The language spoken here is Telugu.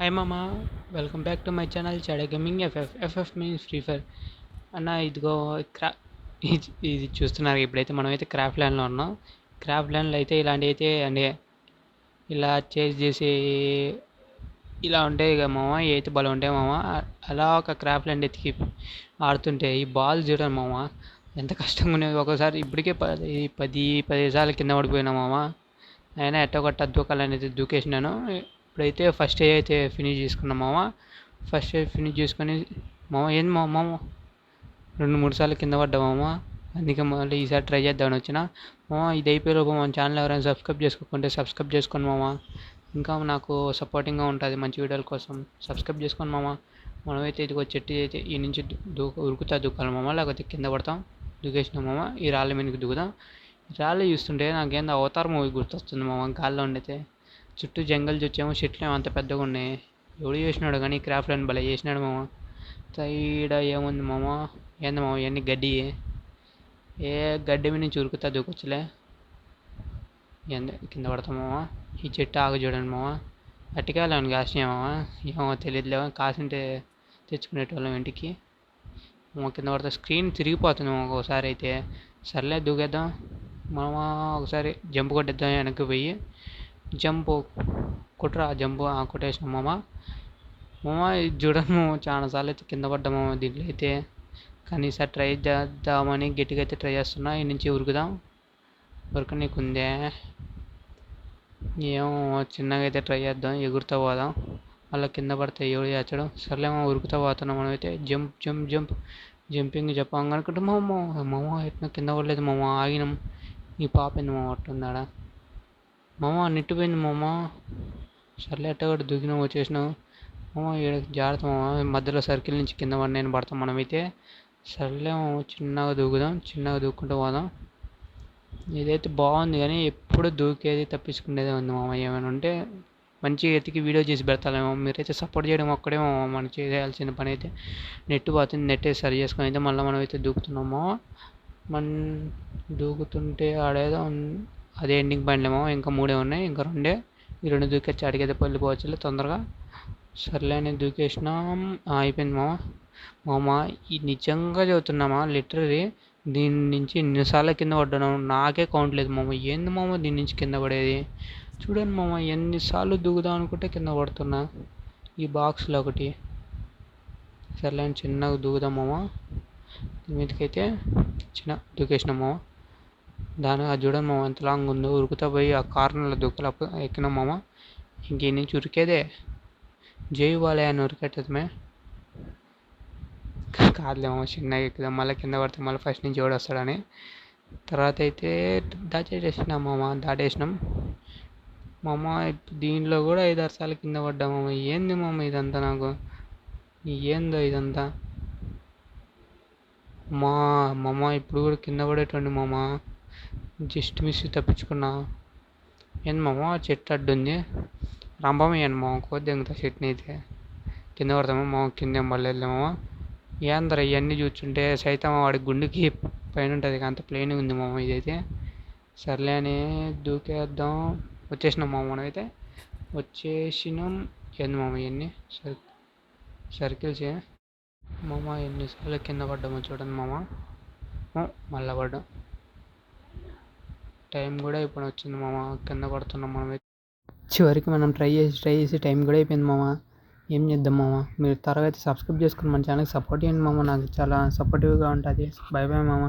హాయ్ మామ, welcome back to my channel చాడే gaming FF. FF means free fire అన్న. ఇదిగో ఇది చూస్తున్నారు. ఇప్పుడైతే మనమైతే క్రాఫ్ట్ ల్యాండ్లో ఉన్నాం. క్రాఫ్ట్ ల్యాండ్లో అయితే ఇలాంటివి అయితే అంటే ఇలా చేసి ఇలా ఉంటాయి ఇక మామ. అయితే బలం ఉంటాయి మామ. అలా ఒక క్రాఫ్ట్ ల్యాండ్ ఎత్తికి ఆడుతుంటే ఈ బాల్ చూడండి మామ, ఎంత కష్టంగా ఉండేది. ఒకసారి ఇప్పటికే 15 సార్లు కింద పడిపోయినా మామ. అయినా ఎట్టో కొట్ట దూకాలనేది దూకేసినాను. ఇప్పుడైతే ఫస్ట్ అయితే ఫినిష్ చేసుకున్నాం మామ. ఫస్ట్ ఫినిష్ చేసుకొని మామ ఏంది మామ 2-3 సార్లు కింద పడ్డా మామ. అందుకే మళ్ళీ ఈసారి ట్రై చేద్దామని వచ్చిన మామ. ఇది అయిపోయేలోపు మన ఛానల్ ఎవరైనా సబ్స్క్రైబ్ చేసుకోకుంటే సబ్స్క్రైబ్ చేసుకోండి మామ. ఇంకా నాకు సపోర్టింగ్గా ఉంటుంది మంచి వీడియోల కోసం. సబ్స్క్రైబ్ చేసుకోండి మామ. మనమైతే ఇదిగో చెట్టు అయితే ఈ నుంచి ఉరుకుతా దూకాలి మామ, లేకపోతే కింద పడతాం. దూకేసినాం మామ. ఈ రాళ్ళ మీదకి దిగుదాం. రాళ్ళు చూస్తుంటే నాకేందో అవతార్ మూవీ గుర్తొస్తుంది మామ. గాల్లో ఉండైతే చుట్టూ జంగల్ చూచాము, చెట్లు ఏమో అంత పెద్దగా ఉన్నాయి. ఎవడు చేసినాడు కానీ క్రాఫ్ట్ అని భలే చేసినాడు మామ. సైడ్ ఏముంది మామ, ఏంది మామ ఇవన్నీ గడ్డి. ఏ గడ్డి మీద నుంచి ఉరుకుతా దూకొచ్చులే. ఏంది కింద పడతాం మామ. ఈ చెట్టు ఆగు చూడండి మామ. అట్టికాయలు ఏమైనా కాసినాయి మామ, ఏమో తెలియదులే. కాసింటే తెచ్చుకునేటోళ్ళం ఇంటికి. కింద పడితే స్క్రీన్ తిరిగిపోతుంది మామ ఒకసారి అయితే. సర్లే దూకేద్దాం మామ. ఒకసారి జంప్ కొట్టేద్దాం వెనక్కి పోయి. జంప్ కొట్టురా, జంప్ కొట్టేసిన మామ. ఇది చూడండి మామ, చాలాసార్లు అయితే కింద పడ్డా మామ దీంట్లో అయితే. కానీ ఈసారి ట్రై చేద్దామని గట్టిగా అయితే ట్రై చేస్తున్నా. ఈ నుంచి ఉరుకుదాం. ఉరకనీకుందే ఏమో, చిన్నగా అయితే ట్రై చేద్దాం. ఎగురుతా పోదాం. మళ్ళీ కింద పడితే ఎవడు చేర్చడం. సర్లేమో ఉరుకుతా పోతున్నాం మనమైతే. జంప్ జంప్ జంప్ జంపింగ్ చెప్పాం అనుకుంటే మామ ఎట్లా కింద పడలేదు మామ. ఆగినాం. ఈ పాప ఏంది మామ అట్టుందాడా మామ, నెట్టిపోయింది మామ. సర్లే అట్ట కూడా దూకినాం, వచ్చేసినాం మామ. జాగ్రత్త మామ, మధ్యలో సర్కిల్ నుంచి కింద పడిన పడతాం మనమైతే. సర్లే మామ, చిన్నగా దూకుదాం. చిన్నగా దూక్కుంటూ పోదాం. ఇదైతే బాగుంది కానీ ఎప్పుడు దూకేది తప్పించుకునేదే ఉంది మామ. ఏమైనా ఉంటే మంచిగా ఎతికి వీడియో చేసి పెడతాలేమో. మీరైతే సపోర్ట్ చేయడం ఒక్కడే మామ మనం చేయాల్సిన పని అయితే. నెట్ పోతుంది, నెట్ సరి చేసుకొని అయితే మళ్ళీ మనం అయితే దూకుతున్నాము. మన దూకుతుంటే ఆడేదో అదే ఎండింగ్ పాయింట్లేమో. ఇంకా 3 ఉన్నాయి, ఇంకా 2. ఈ 2 దూకొచ్చి అడిగైతే వెళ్ళిపోవచ్చు తొందరగా. సర్లే నేను దూకేసినాం. అయిపోయింది మామ. మామ ఇది నిజంగా చదువుతున్నామా, లిటరరీ దీని నుంచి ఎన్నిసార్లు కింద పడ్డాను నాకే కౌంట్ లేదు మామ. ఏంది మామ దీని నుంచి కింద పడేది. చూడండి మామ, ఎన్నిసార్లు దూకుదాం అనుకుంటే కింద పడుతున్నా ఈ బాక్స్లో ఒకటి. సర్లే చిన్నగా దూకుదాం మామ. మీదకైతే చిన్న దూకేసినాం మామ. అది చూడండి మామ ఎంత లాంగ్ ఉందో. ఉరుకుతా పోయి ఆ కార్నర్లో దూకలు ఎక్కినాం మామ. ఇంక నుంచి ఉరికేదే జై వాలే అని ఉరికెట్టమే. కాదులే మామ, చిన్నగా ఎక్కుదాం. మళ్ళీ కింద పడితే మళ్ళీ ఫస్ట్ నుంచి ఎవడు వస్తాడని. తర్వాత అయితే దాటేసినాం మామ. దాటేసినాం మామ. దీనిలో కూడా 5-6 సార్లు కింద పడ్డా మామ. ఏంది మామ ఇదంతా, నాకు ఏందో ఇదంతా మామ. ఇప్పుడు కూడా కింద పడేటండి మామ. జస్ట్ మిస్ తప్పించుకున్నా. ఏంది మామ చెట్టు అడ్డుంది. రంభమయ్యాను మామ, కోతి దెంగుతా చెట్టుని అయితే. కింద పడతామా మామ, కింద ఏం పడలేదు మామ. ఏందర ఇవన్నీ చూస్తుంటే సైతం వాడి గుండెకి పైన ఉంటుంది, అంత ప్లేన్ ఉంది మామ ఇదైతే. సర్లే అని దూకేద్దాం. వచ్చేసినాం మామ మనమైతే. వచ్చేసినాం. ఏంది మామ ఇవన్నీ సర్కిల్స్ మామ. ఎన్నిసార్లు కింద పడ్డామో చూడండి మామ. మళ్ళా పడ్డాం. టైం కూడా ఇప్పుడు వచ్చింది మామ. కింద పడుతున్నాం మనమైతే. చివరికి మనం ట్రై చేసి టైం కూడా అయిపోయింది మామ. ఏం చేద్దాం మామ. మీరు త్వరగా అయితే సబ్స్క్రైబ్ చేసుకుని మన ఛానల్కి సపోర్ట్ చేయండి మామ. నాకు చాలా సపోర్టివ్గా ఉంటుంది. బై బై మామ.